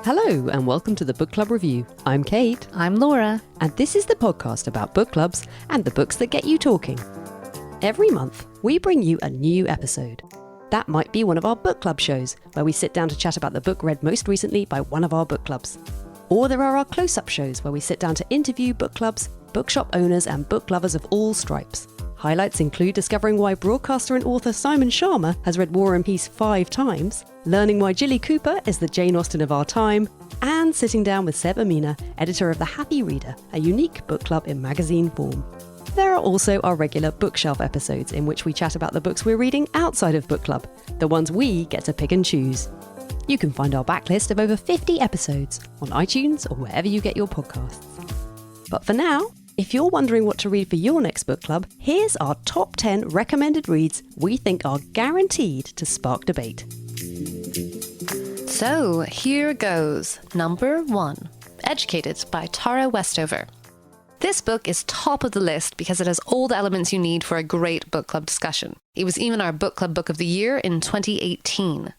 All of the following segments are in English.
Hello and welcome to the Book Club Review. I'm Kate. I'm Lara. And this is the podcast about book clubs and the books that get you talking. Every month, we bring you a new episode. That might be one of our book club shows, where we sit down to chat about the book read most recently by one of our book clubs. Or there are our close-up shows, where we sit down to interview book clubs, bookshop owners and book lovers of all stripes. Highlights include discovering why broadcaster and author Simon Sharma has read War and Peace 5 times, learning why Jilly Cooper is the Jane Austen of our time, and sitting down with Seb Amina, editor of The Happy Reader, a unique book club in magazine form. There are also our regular bookshelf episodes in which we chat about the books we're reading outside of book club, the ones we get to pick and choose. You can find our backlist of over 50 episodes on iTunes or wherever you get your podcasts. But for now, if you're wondering what to read for your next book club, here's our top 10 recommended reads we think are guaranteed to spark debate. So, here goes. Number 1. Educated by Tara Westover. This book is top of the list because it has all the elements you need for a great book club discussion. It was even our book club book of the year in 2018.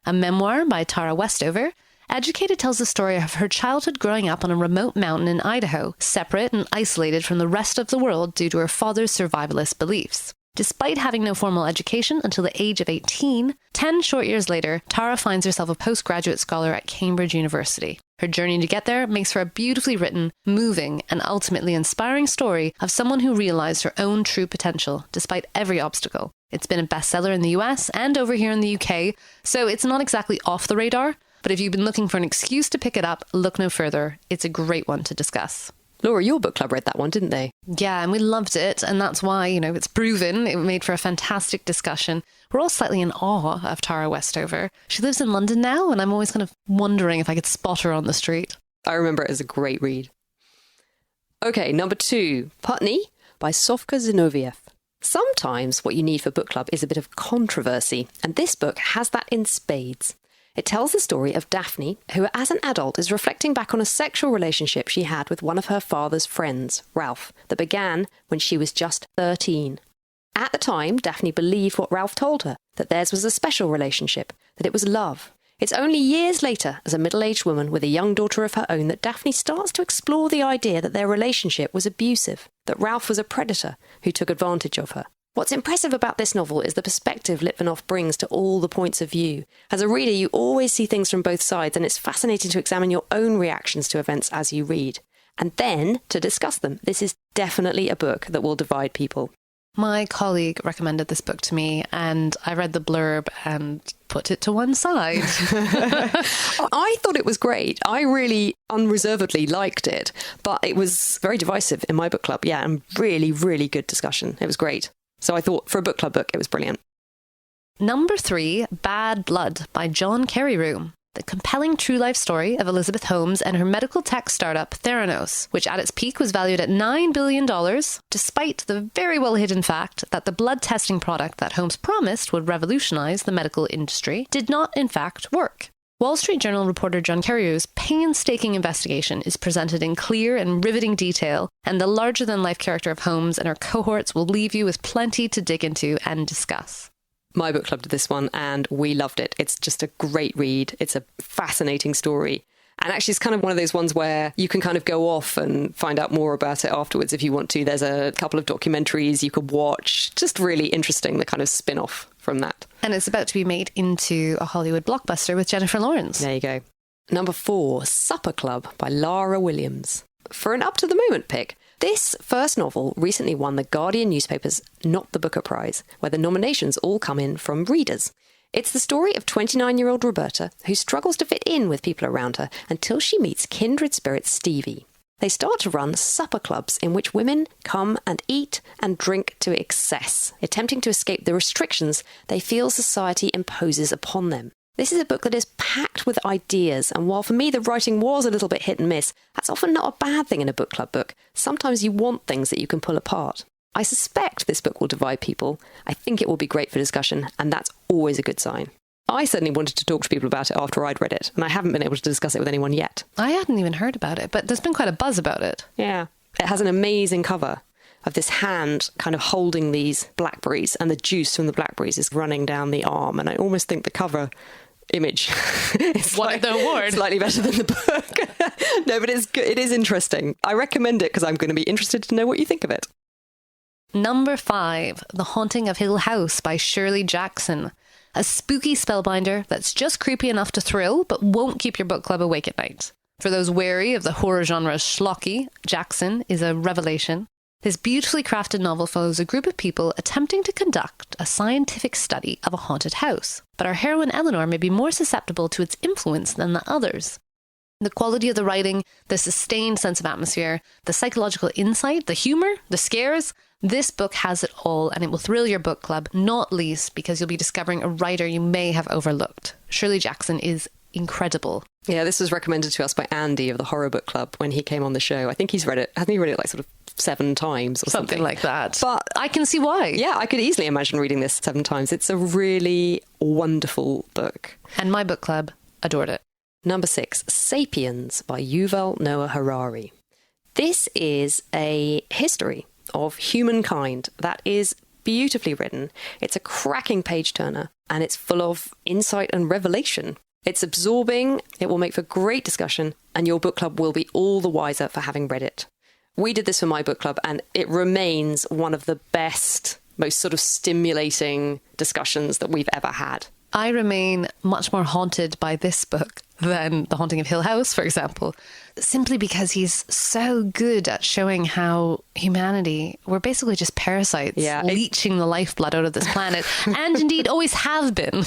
A memoir by Tara Westover, Educated tells the story of her childhood growing up on a remote mountain in Idaho, separate and isolated from the rest of the world due to her father's survivalist beliefs. Despite having no formal education until the age of 18, 10 short years later, Tara finds herself a postgraduate scholar at Cambridge University. Her journey to get there makes for a beautifully written, moving, and ultimately inspiring story of someone who realized her own true potential despite every obstacle. It's been a bestseller in the US and over here in the UK, so it's not exactly off the radar, but if you've been looking for an excuse to pick it up, look no further. It's a great one to discuss. Laura, your book club read that one, didn't they? Yeah, and we loved it, and that's why, it's proven. It made for a fantastic discussion. We're all slightly in awe of Tara Westover. She lives in London now, and I'm always kind of wondering if I could spot her on the street. I remember it as a great read. Okay, number 2, Putney by Sofka Zinovieff. Sometimes what you need for book club is a bit of controversy, and this book has that in spades. It tells the story of Daphne, who as an adult is reflecting back on a sexual relationship she had with one of her father's friends, Ralph, that began when she was just 13. At the time, Daphne believed what Ralph told her, that theirs was a special relationship, that it was love. It's only years later, as a middle-aged woman with a young daughter of her own, that Daphne starts to explore the idea that their relationship was abusive, that Ralph was a predator who took advantage of her. What's impressive about this novel is the perspective Litvinov brings to all the points of view. As a reader, you always see things from both sides, and it's fascinating to examine your own reactions to events as you read. And then to discuss them. This is definitely a book that will divide people. My colleague recommended this book to me, and I read the blurb and put it to one side. I thought it was great. I really unreservedly liked it, but it was very divisive in my book club. Yeah, and really, really good discussion. It was great. So I thought, for a book club book, it was brilliant. Number 3, Bad Blood by John Carreyrou. The compelling true life story of Elizabeth Holmes and her medical tech startup Theranos, which at its peak was valued at $9 billion, despite the very well hidden fact that the blood testing product that Holmes promised would revolutionize the medical industry did not in fact work. Wall Street Journal reporter John Carreyrou's painstaking investigation is presented in clear and riveting detail, and the larger-than-life character of Holmes and her cohorts will leave you with plenty to dig into and discuss. My book club did this one, and we loved it. It's just a great read. It's a fascinating story. And actually, it's kind of one of those ones where you can kind of go off and find out more about it afterwards if you want to. There's a couple of documentaries you could watch. Just really interesting, the kind of spin-off from that. And it's about to be made into a Hollywood blockbuster with Jennifer Lawrence. There you go. Number 4, Supper Club by Lara Williams. For an up-to-the-moment pick, this first novel recently won the Guardian newspaper's Not the Booker Prize, where the nominations all come in from readers. It's the story of 29-year-old Roberta, who struggles to fit in with people around her until she meets kindred spirit Stevie. They start to run supper clubs in which women come and eat and drink to excess, attempting to escape the restrictions they feel society imposes upon them. This is a book that is packed with ideas, and while for me the writing was a little bit hit and miss, that's often not a bad thing in a book club book. Sometimes you want things that you can pull apart. I suspect this book will divide people. I think it will be great for discussion, and that's always a good sign. I certainly wanted to talk to people about it after I'd read it, and I haven't been able to discuss it with anyone yet. I hadn't even heard about it, but there's been quite a buzz about it. Yeah. It has an amazing cover. of this hand kind of holding these blackberries, and the juice from the blackberries is running down the arm. And I almost think the cover image is Won the award. Slightly better than the book. No, but it's good. It is interesting. I recommend it because I'm going to be interested to know what you think of it. Number 5, The Haunting of Hill House by Shirley Jackson. A spooky spellbinder that's just creepy enough to thrill, but won't keep your book club awake at night. For those wary of the horror genre's schlocky, Jackson is a revelation. This beautifully crafted novel follows a group of people attempting to conduct a scientific study of a haunted house, but our heroine Eleanor may be more susceptible to its influence than the others. The quality of the writing, the sustained sense of atmosphere, the psychological insight, the humour, the scares, this book has it all, and it will thrill your book club, not least because you'll be discovering a writer you may have overlooked. Shirley Jackson is incredible. Yeah, this was recommended to us by Andy of the Horror Book Club when he came on the show. I think he's read it. Hasn't he read it like sort of 7 times or something like that? But I can see why. Yeah, I could easily imagine reading this 7 times. It's a really wonderful book. And my book club adored it. Number 6, Sapiens by Yuval Noah Harari. This is a history of humankind that is beautifully written. It's a cracking page-turner, and it's full of insight and revelation. It's absorbing, it will make for great discussion, and your book club will be all the wiser for having read it. We did this for my book club, and it remains one of the best, most sort of stimulating discussions that we've ever had. I remain much more haunted by this book than The Haunting of Hill House, for example, simply because he's so good at showing how humanity, we're basically just parasites, leeching the lifeblood out of this planet, and indeed always have been.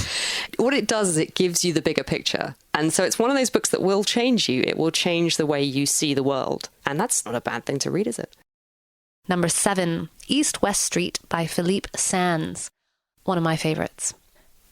What it does is it gives you the bigger picture. And so it's one of those books that will change you. It will change the way you see the world. And that's not a bad thing to read, is it? Number 7, East West Street by Philippe Sands. One of my favourites.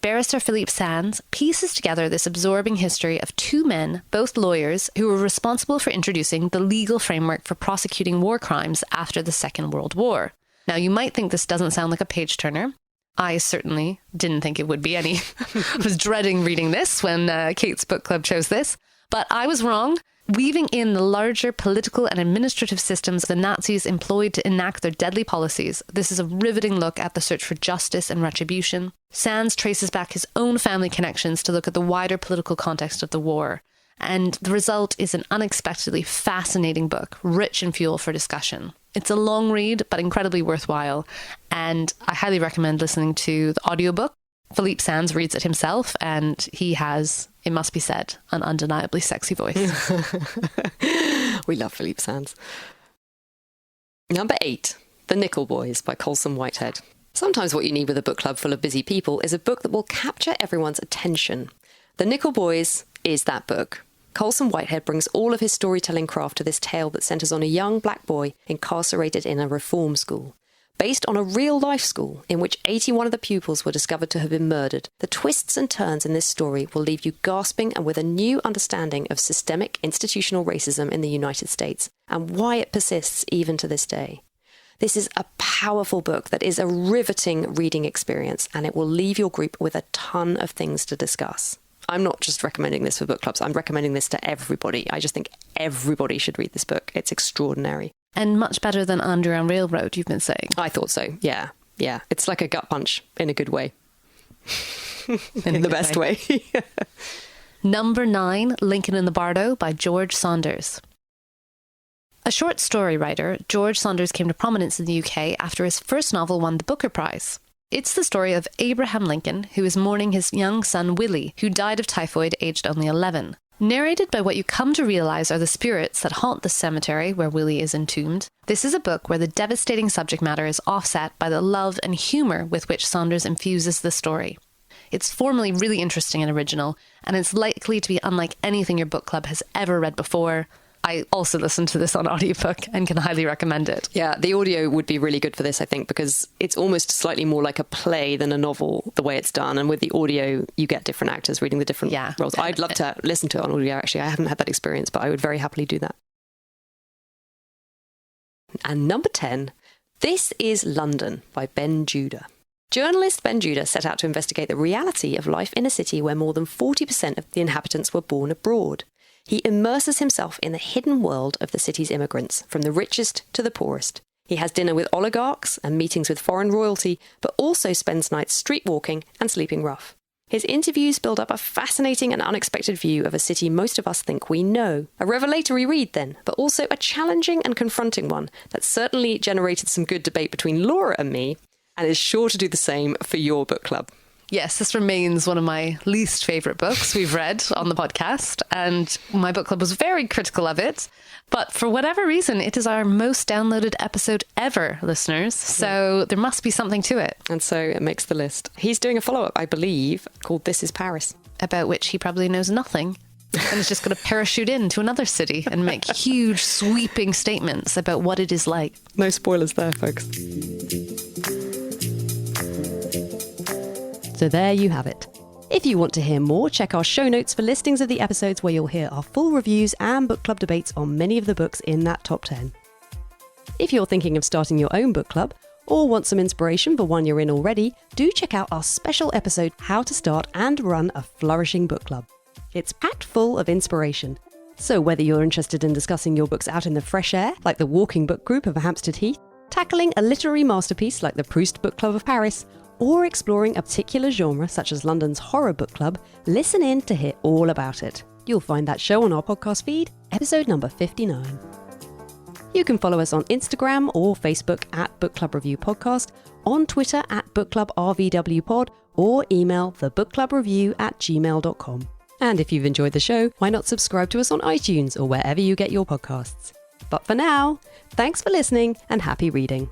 Barrister Philippe Sands pieces together this absorbing history of 2 men, both lawyers, who were responsible for introducing the legal framework for prosecuting war crimes after the Second World War. Now, you might think this doesn't sound like a page-turner. I certainly didn't think it would be any. I was dreading reading this when Kate's book club chose this, but I was wrong. Weaving in the larger political and administrative systems the Nazis employed to enact their deadly policies, this is a riveting look at the search for justice and retribution. Sands traces back his own family connections to look at the wider political context of the war, and the result is an unexpectedly fascinating book, rich in fuel for discussion. It's a long read, but incredibly worthwhile, and I highly recommend listening to the audiobook. Philippe Sands reads it himself, and he has, it must be said, an undeniably sexy voice. We love Philippe Sands. Number 8, The Nickel Boys by Colson Whitehead. Sometimes what you need with a book club full of busy people is a book that will capture everyone's attention. The Nickel Boys is that book. Colson Whitehead brings all of his storytelling craft to this tale that centres on a young black boy incarcerated in a reform school. Based on a real-life school in which 81 of the pupils were discovered to have been murdered, the twists and turns in this story will leave you gasping and with a new understanding of systemic institutional racism in the United States and why it persists even to this day. This is a powerful book that is a riveting reading experience, and it will leave your group with a ton of things to discuss. I'm not just recommending this for book clubs, I'm recommending this to everybody. I just think everybody should read this book. It's extraordinary. And much better than Underground Railroad, you've been saying. I thought so, yeah. Yeah, it's like a gut punch in a good way. in the best way. Number 9, Lincoln in the Bardo by George Saunders. A short story writer, George Saunders came to prominence in the UK after his first novel won the Booker Prize. It's the story of Abraham Lincoln, who is mourning his young son Willie, who died of typhoid aged only 11. Narrated by what you come to realise are the spirits that haunt the cemetery where Willie is entombed, this is a book where the devastating subject matter is offset by the love and humour with which Saunders infuses the story. It's formally really interesting and original, and it's likely to be unlike anything your book club has ever read before. I also listened to this on audiobook and can highly recommend it. Yeah, the audio would be really good for this, I think, because it's almost slightly more like a play than a novel, the way it's done. And with the audio, you get different actors reading the different roles. I'd love to listen to it on audio, actually. I haven't had that experience, but I would very happily do that. And number 10, This is London by Ben Judah. Journalist Ben Judah set out to investigate the reality of life in a city where more than 40% of the inhabitants were born abroad. He immerses himself in the hidden world of the city's immigrants, from the richest to the poorest. He has dinner with oligarchs and meetings with foreign royalty, but also spends nights street walking and sleeping rough. His interviews build up a fascinating and unexpected view of a city most of us think we know. A revelatory read then, but also a challenging and confronting one that certainly generated some good debate between Laura and me, and is sure to do the same for your book club. Yes, this remains one of my least favourite books we've read on the podcast, and my book club was very critical of it. But for whatever reason, it is our most downloaded episode ever, listeners. So there must be something to it. And so it makes the list. He's doing a follow-up, I believe, called This is Paris. About which he probably knows nothing. And is just going to parachute into another city and make huge sweeping statements about what it is like. No spoilers there, folks. So there you have it. If you want to hear more, check our show notes for listings of the episodes where you'll hear our full reviews and book club debates on many of the books in that top 10. If you're thinking of starting your own book club, or want some inspiration for one you're in already, do check out our special episode, How to Start and Run a Flourishing Book Club. It's packed full of inspiration. So whether you're interested in discussing your books out in the fresh air, like the Walking Book Group of Hampstead Heath, tackling a literary masterpiece like the Proust Book Club of Paris, or exploring a particular genre such as London's Horror Book Club, listen in to hear all about it. You'll find that show on our podcast feed, episode number 59. You can follow us on Instagram or Facebook at Book Club Review Podcast, on Twitter at Book Club RVW Pod, or email thebookclubreview@gmail.com. And if you've enjoyed the show, why not subscribe to us on iTunes or wherever you get your podcasts. But for now, thanks for listening and happy reading.